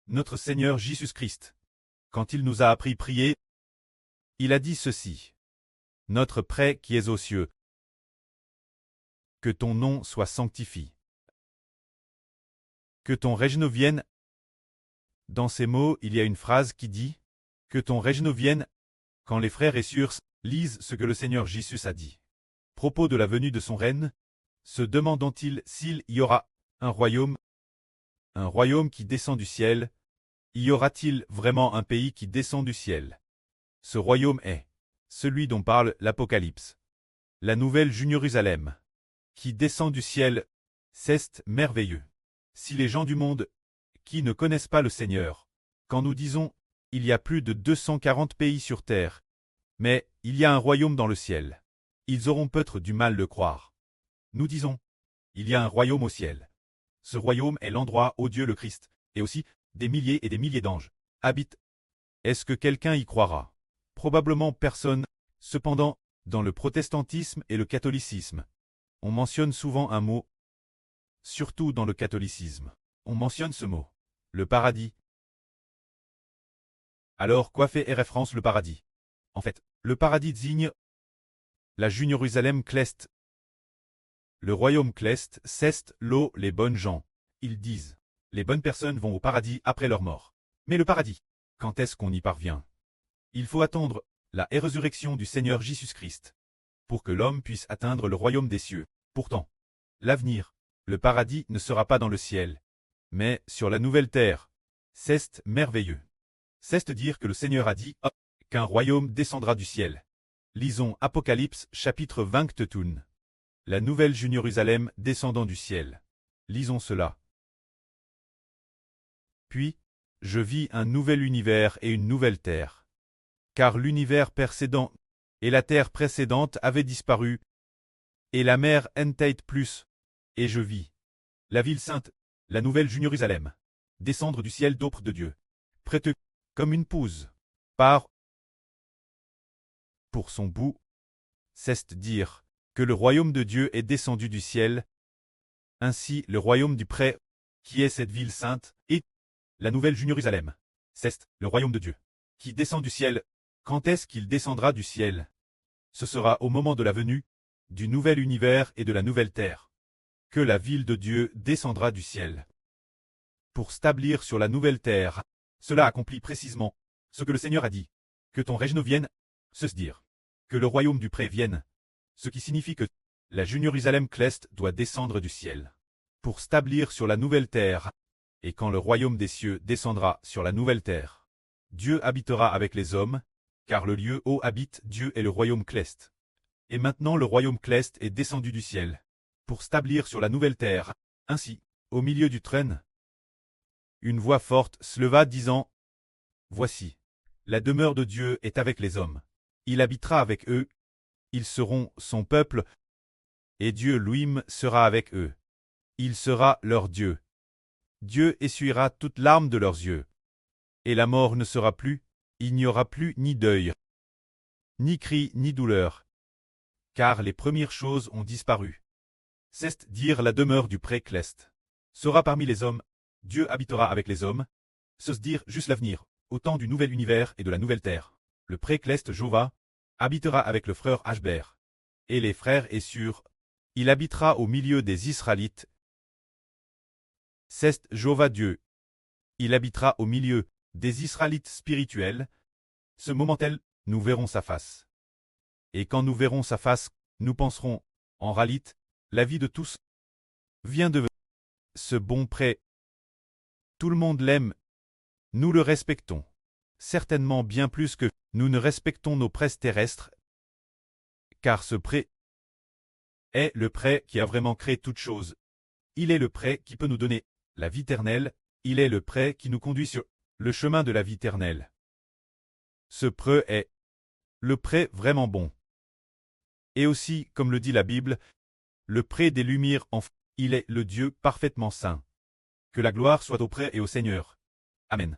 notre Seigneur Jésus-Christ, quand il nous a appris prier, il a dit ceci. Notre Père qui es aux cieux, que ton nom soit sanctifié. Que ton règne vienne. Dans ces mots, il y a une phrase qui dit « Que ton règne vienne » quand les frères et sœurs lisent ce que le Seigneur Jésus a dit. Propos de la venue de son règne, se demandant-ils s'il y aura un royaume qui descend du ciel, y aura-t-il vraiment un pays qui descend du ciel? Ce royaume est celui dont parle l'Apocalypse. La nouvelle Jérusalem, qui descend du ciel, c'est merveilleux. Si les gens du monde, qui ne connaissent pas le Seigneur, quand nous disons, il y a plus de 240 pays sur terre, mais il y a un royaume dans le ciel, ils auront peut-être du mal le croire. Nous disons, il y a un royaume au ciel. Ce royaume est l'endroit où Dieu le Christ, et aussi des milliers et des milliers d'anges, habitent. Est-ce que quelqu'un y croira? Probablement personne. Cependant, dans le protestantisme et le catholicisme, on mentionne souvent un mot, surtout dans le catholicisme. On mentionne ce mot, le paradis. Alors, quoi fait référence le paradis? En fait, le paradis désigne la Jérusalem céleste. Le royaume céleste, c'est l'eau, les bonnes gens. Ils disent, les bonnes personnes vont au paradis après leur mort. Mais le paradis, quand est-ce qu'on y parvient? Il faut attendre la résurrection du Seigneur Jésus-Christ pour que l'homme puisse atteindre le royaume des cieux. Pourtant, l'avenir, le paradis ne sera pas dans le ciel, mais sur la nouvelle terre. C'est merveilleux. C'est dire que le Seigneur a dit qu'un royaume descendra du ciel. Lisons Apocalypse chapitre 21. La nouvelle Jérusalem descendant du ciel. Lisons cela. Puis, je vis un nouvel univers et une nouvelle terre. Car l'univers précédent et la terre précédente avaient disparu, et la mer n'était plus, et je vis la ville sainte, la nouvelle Jérusalem, descendre du ciel d'auprès de Dieu, prête comme une épouse, par pour son bout, c'est dire que le royaume de Dieu est descendu du ciel, ainsi le royaume du prêtre, qui est cette ville sainte, et la nouvelle Jérusalem, c'est le royaume de Dieu, qui descend du ciel. Quand est-ce qu'il descendra du ciel? Ce sera au moment de la venue du nouvel univers et de la nouvelle terre, que la ville de Dieu descendra du ciel. Pour s'établir sur la nouvelle terre, cela accomplit précisément ce que le Seigneur a dit, que ton règne vienne, se dire, que le royaume du prêtre vienne, ce qui signifie que la Jérusalem céleste doit descendre du ciel, pour s'établir sur la nouvelle terre, et quand le royaume des cieux descendra sur la nouvelle terre, Dieu habitera avec les hommes, car le lieu où habite Dieu est le royaume céleste. Et maintenant le royaume céleste est descendu du ciel, pour s'établir sur la nouvelle terre. Ainsi, au milieu du trône, une voix forte se leva disant, « Voici, la demeure de Dieu est avec les hommes. Il habitera avec eux, ils seront son peuple, et Dieu lui-même sera avec eux. Il sera leur Dieu. Dieu essuiera toute larme de leurs yeux. Et la mort ne sera plus, il n'y aura plus ni deuil, ni cri, ni douleur, car les premières choses ont disparu. C'est dire la demeure du prêtre céleste sera parmi les hommes, Dieu habitera avec les hommes, se dire juste l'avenir, au temps du nouvel univers et de la nouvelle terre. Le prêtre céleste Jéhovah habitera avec le frère Ashbert, et les frères et sœurs, il habitera au milieu des Israélites. C'est Jéhovah Dieu, il habitera au milieu des Israélites spirituels. Ce moment-là, nous verrons sa face. Et quand nous verrons sa face, nous penserons, en réalité, la vie de tous vient de ce bon prêtre. Tout le monde l'aime. Nous le respectons. Certainement bien plus que nous ne respectons nos prêtres terrestres. Car ce prêtre est le prêtre qui a vraiment créé toutes choses. Il est le prêtre qui peut nous donner la vie éternelle. Il est le prêtre qui nous conduit sur le chemin de la vie éternelle. Ce prêtre est le prêtre vraiment bon. Et aussi, comme le dit la Bible, le prêtre des lumières il est le Dieu parfaitement saint. Que la gloire soit au prêtre et au Seigneur. Amen.